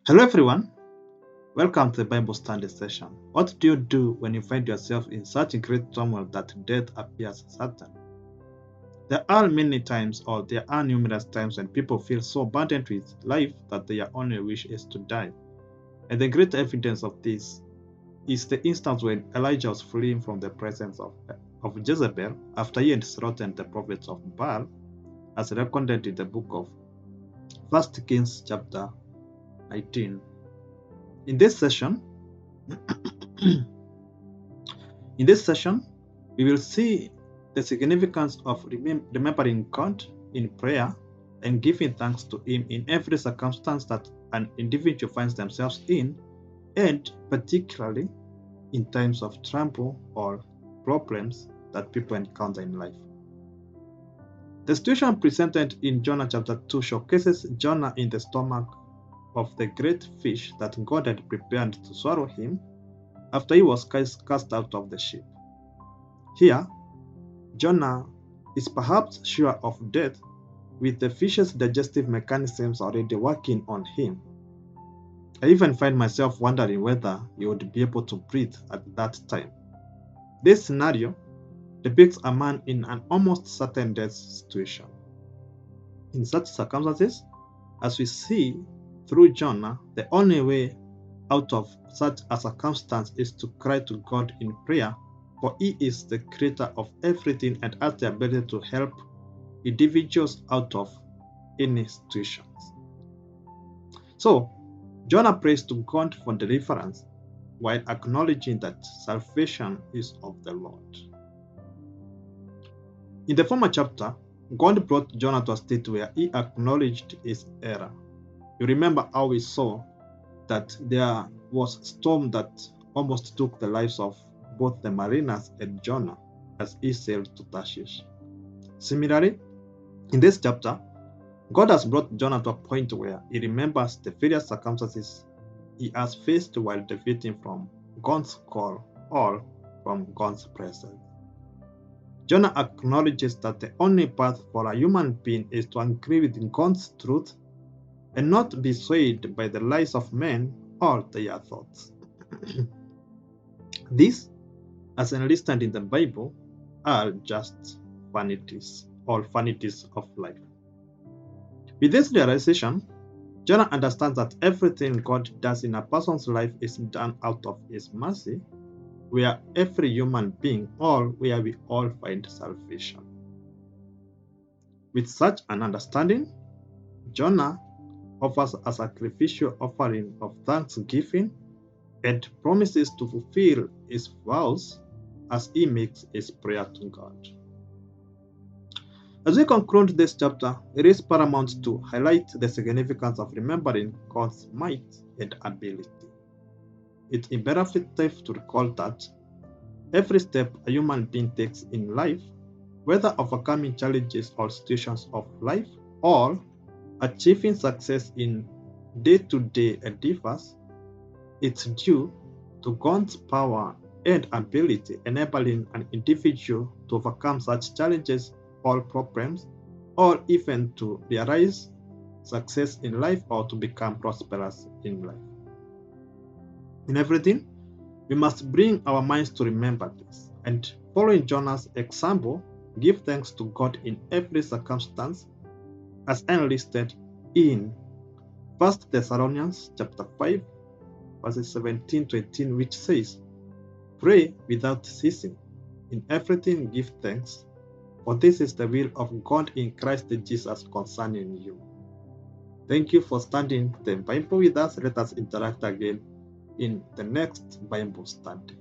Hello, everyone. Welcome to the Bible Study session. What do you do when you find yourself in such a great turmoil that death appears certain? There are many times, or there are numerous times, when people feel so burdened with life that their only wish is to die. And the great evidence of this is the instance when Elijah was fleeing from the presence of Jezebel after he had slaughtered the prophets of Baal, as recorded in the book of 1 Kings chapter 19. In this session, we will see the significance of remembering God in prayer and giving thanks to Him in every circumstance that an individual finds themselves in, and particularly in times of trouble or problems that people encounter in life. The situation presented in Jonah chapter 2 showcases Jonah in the stomach of the great fish that God had prepared to swallow him after he was cast out of the ship. Here, Jonah is perhaps sure of death, with the fish's digestive mechanisms already working on him. I even find myself wondering whether he would be able to breathe at that time. This scenario depicts a man in an almost certain death situation. In such circumstances, as we see through Jonah, the only way out of such a circumstance is to cry to God in prayer, for He is the creator of everything and has the ability to help individuals out of any situations. So, Jonah prays to God for deliverance while acknowledging that salvation is of the Lord. In the former chapter, God brought Jonah to a state where he acknowledged his error. You remember how we saw that there was a storm that almost took the lives of both the mariners and Jonah as he sailed to Tarshish. Similarly, in this chapter, God has brought Jonah to a point where he remembers the various circumstances he has faced while deviating from God's call or from God's presence. Jonah acknowledges that the only path for a human being is to agree with God's truth and not be swayed by the lies of men or their thoughts. These, as enlisted in the Bible, are just vanities or vanities of life. With this realization, Jonah understands that everything God does in a person's life is done out of His mercy, where every human being, where we all find salvation. With such an understanding, Jonah offers a sacrificial offering of thanksgiving and promises to fulfill his vows as he makes his prayer to God. As we conclude this chapter, it is paramount to highlight the significance of remembering God's might and ability. It's imperative to recall that every step a human being takes in life, whether overcoming challenges or situations of life or achieving success in day-to-day endeavors, it's due to God's power and ability, enabling an individual to overcome such challenges or problems, or even to realize success in life or to become prosperous in life. In everything, we must bring our minds to remember this, and following Jonah's example, give thanks to God in every circumstance, as enlisted in 1 Thessalonians chapter 5, verses 17 to 18, which says, "Pray without ceasing. In everything give thanks, for this is the will of God in Christ Jesus concerning you." Thank you for studying the Bible with us. Let us interact again in the next Bible study.